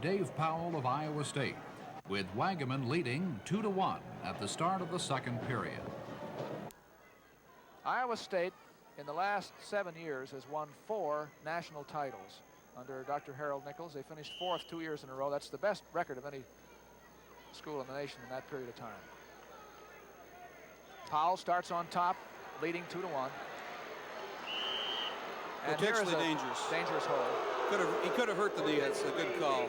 Dave Powell of Iowa State, with Wagemann leading 2-1 at the start of the second period. Iowa State in the last 7 years has won 4 national titles. Under Dr. Harold Nichols, they finished 4th 2 years in a row. That's the best record of any school in the nation in that period of time. Powell starts on top, leading 2-1. And potentially dangerous. Dangerous hole. He could have hurt the knee. That's a good call.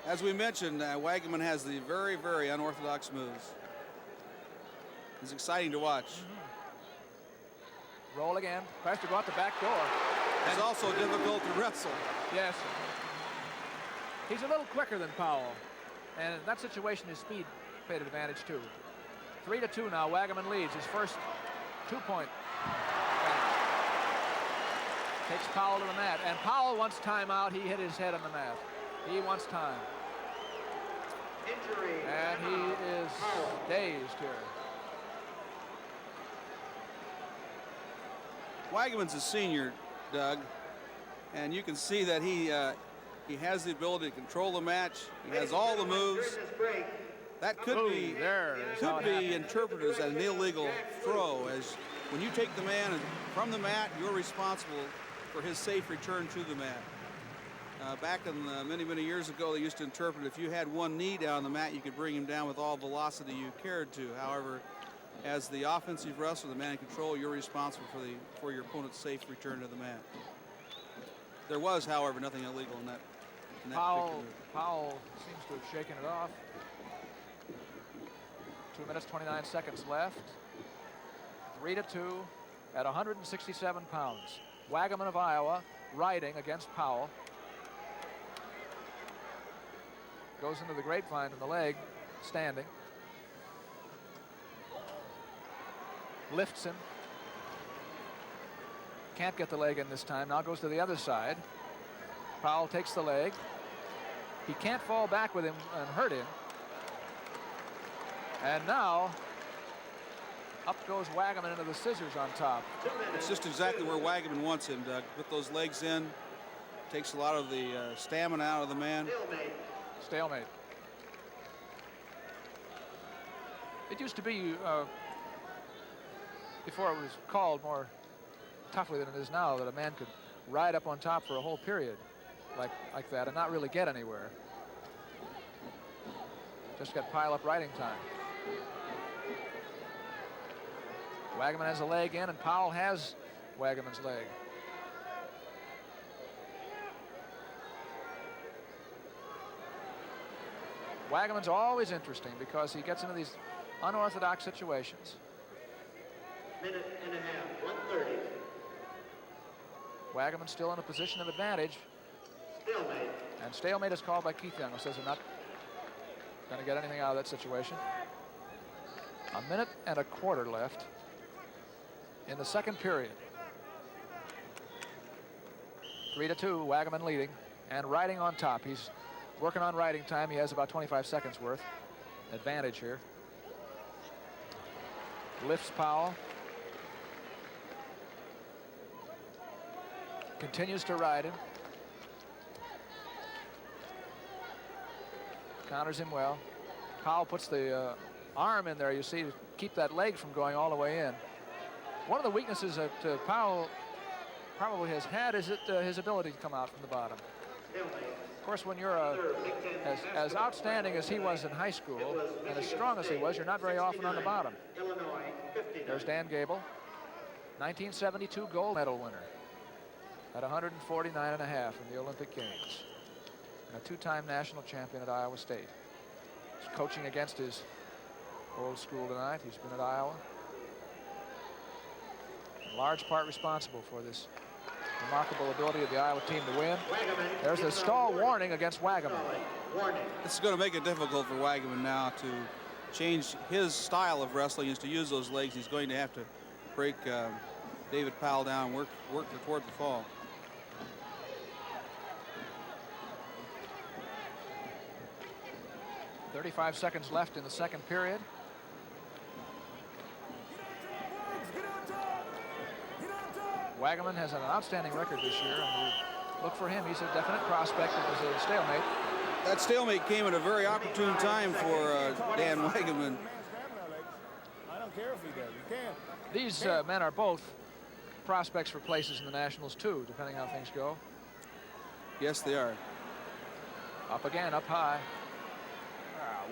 As we mentioned, Wagemann has the very, very unorthodox moves. It's exciting to watch. Roll again. Tries to go out the back door. It's also difficult to wrestle. Yes. He's a little quicker than Powell. And in that situation, his speed played advantage too. 3-2 now. Wagemann leads his first 2-point. Takes Powell to the mat. And Powell wants timeout. He hit his head on the mat. He wants time. Injury. And he is dazed here. Wagemann's a senior, Doug, and you can see that he has the ability to control the match. He has all the moves. That could be interpreted as an illegal throw, as when you take the man from the mat, you're responsible for his safe return to the mat. Back in many, many years ago, they used to interpret if you had one knee down the mat, you could bring him down with all velocity you cared to. However, as the offensive wrestler, the man in control, you're responsible for your opponent's safe return to the mat. There was, however, nothing illegal in that. Powell seems to have shaken it off. 2 minutes, 29 seconds left. 3-2 at 167 pounds. Wagemann of Iowa riding against Powell. Goes into the grapevine in the leg, standing. Lifts him. Can't get the leg in this time. Now goes to the other side. Powell takes the leg. He can't fall back with him and hurt him. And now up goes Wagemann into the scissors on top. It's just exactly where Wagemann wants him, Doug. Put those legs in. Takes a lot of the stamina out of the man. Stalemate. It used to be, before it was called more toughly than it is now, that a man could ride up on top for a whole period like that and not really get anywhere. Just got pile-up riding time. Wagemann has a leg in, and Powell has Wagemann's leg. Wagemann's always interesting because he gets into these unorthodox situations. Minute and a half, 1:30. Wagemann still in a position of advantage. Stalemate. And stalemate is called by Keith Young, who says they're not going to get anything out of that situation. A minute and a quarter left in the second period. 3-2, Wagemann leading and riding on top. He's working on riding time. He has about 25 seconds worth advantage here. Lifts Powell. Continues to ride him. Counters him well. Powell puts the arm in there, you see, to keep that leg from going all the way in. One of the weaknesses that Powell probably has had is his ability to come out from the bottom. Of course, when you're as outstanding as he was in high school and as strong as he was, you're not very often on the bottom. There's Dan Gable, 1972 gold medal winner at 149.5 in the Olympic Games, and a 2-time national champion at Iowa State. He's coaching against his old school tonight. He's been at Iowa. In large part responsible for this remarkable ability of the Iowa team to win. There's a stall warning against Wagemann. This is going to make it difficult for Wagemann now to change his style of wrestling, is to use those legs. He's going to have to break David Powell down and work toward the fall. .35 seconds left in the second period. Wagemann has an outstanding record this year, and look for him. He's a definite prospect. It was a stalemate. That stalemate came at a very opportune time for Dan Wagemann. I don't care if he does. You can't. These men are both prospects for places in the Nationals, too, depending how things go. Yes, they are. Up again, up high.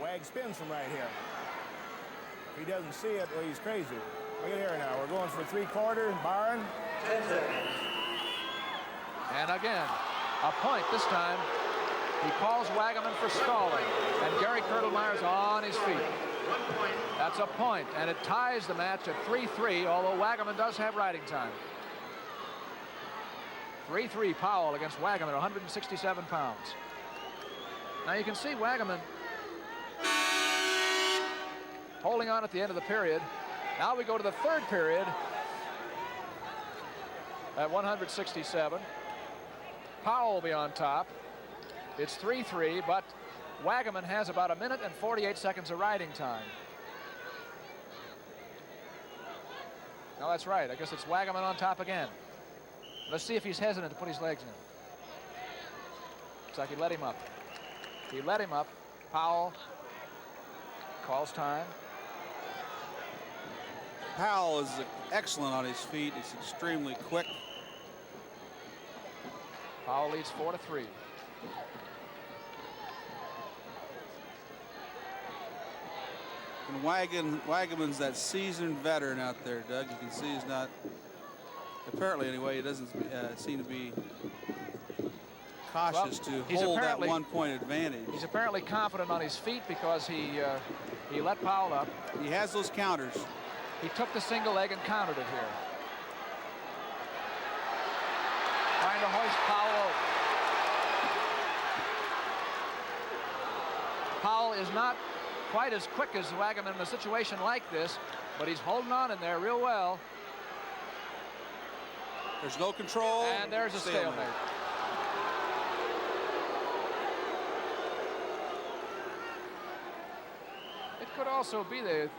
Wag spins from right here. If he doesn't see it, well, he's crazy. Look at here now. We're going for 3/4. Byron. And again, a point this time. He calls Wagemann for stalling, and Gary Kurtelmeyer's on his feet. That's a point, and it ties the match at 3-3, although Wagemann does have riding time. 3-3 Powell against Wagemann, 167 pounds. Now you can see Wagemann holding on at the end of the period. Now we go to the third period at 167. Powell will be on top. It's 3-3, but Wagemann has about 1 minute and 48 seconds of riding time. No, that's right. I guess it's Wagemann on top again. Let's see if he's hesitant to put his legs in. Looks like he let him up. He let him up. Powell calls time. Powell is excellent on his feet. He's extremely quick. Powell leads 4-3. And Wagemann's that seasoned veteran out there, Doug. You can see he's not, apparently anyway, he doesn't seem to be cautious to hold that 1-point advantage. He's apparently confident on his feet because he let Powell up. He has those counters. He took the single leg and countered it here. Trying to hoist Powell over. Powell is not quite as quick as Wagemann in a situation like this, but he's holding on in there real well. There's no control. And there's a stalemate. It could also be they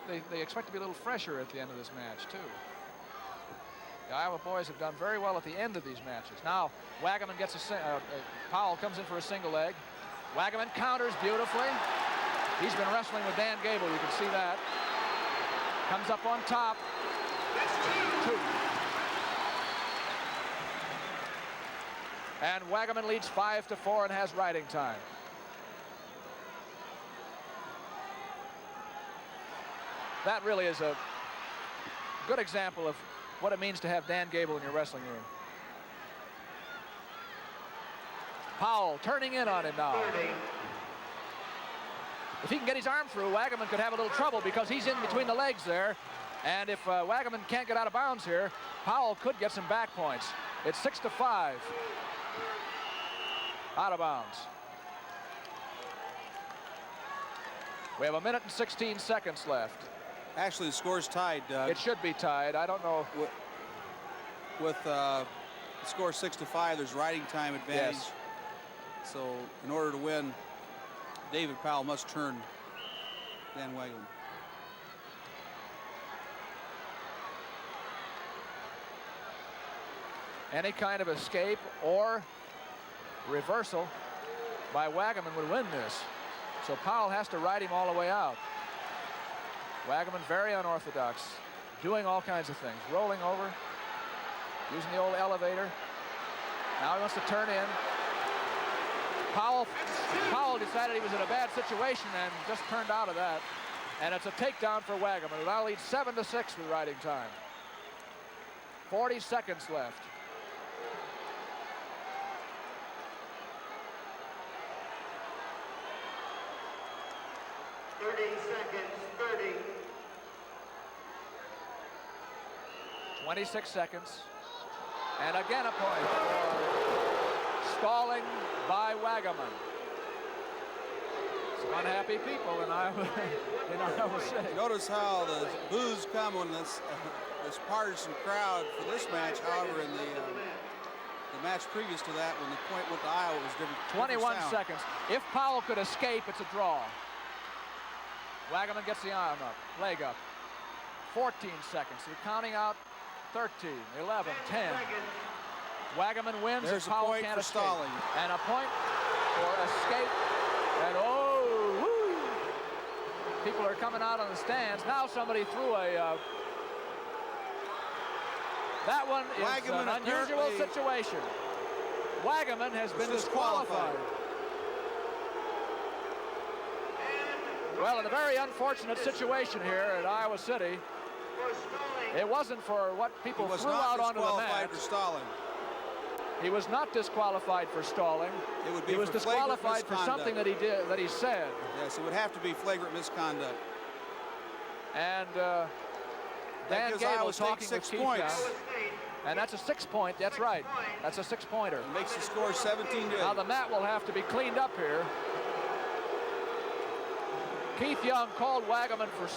expect to be a little fresher at the end of this match, too. The Iowa boys have done very well at the end of these matches. Now, Wagemann gets Powell comes in for a single leg. Wagemann counters beautifully. He's been wrestling with Dan Gable, you can see that. Comes up on top. 2. And Wagemann leads 5-4 and has riding time. That really is a good example of what it means to have Dan Gable in your wrestling room. Powell turning in on him now. If he can get his arm through, Wagemann could have a little trouble because he's in between the legs there. And if Wagemann can't get out of bounds here, Powell could get some back points. It's 6-5. Out of bounds. We have 1 minute and 16 seconds left. Actually, the score's tied, Doug. It should be tied. I don't know. With the score 6-5, there's riding time advantage. Yes. So in order to win, David Powell must turn Dan Wagemann. Any kind of escape or reversal by Wagemann would win this. So Powell has to ride him all the way out. Wagemann very unorthodox, doing all kinds of things, rolling over, using the old elevator. Now he wants to turn in. Powell decided he was in a bad situation and just turned out of that. And it's a takedown for Wagemann, who now leads 7-6 with riding time. 40 seconds left. Seconds, 30. 26 seconds. And again a point for stalling by Wagemann. Some unhappy people in Iowa City. Notice how the boos come when this partisan crowd for this match. However, in the match previous to that, when the point went to Iowa, it was different. 21 seconds. If Powell could escape, it's a draw. Wagemann gets the arm up, leg up. 14 seconds. They're counting out 13, 11, 10, Wagemann wins. There's and a Powell point can't for escape. stalling. And a point for escape. And oh, woo. People are coming out on the stands. Now somebody threw a... that one is Wagemann an unusual apparently situation. Wagemann has been disqualified. disqualified. Well, in a very unfortunate situation here at Iowa City. It wasn't for what people threw out onto the mat. For stalling. He was not disqualified for stalling. It would be he was for disqualified for flagrant something that he did, that he said. Yes, it would have to be flagrant misconduct. And Dan Gable talking with Keith Young. And that's a 6-point. That's right. That's a 6-pointer. It makes the score 17-8. Now the mat will have to be cleaned up here. Keith Young called Wagemann for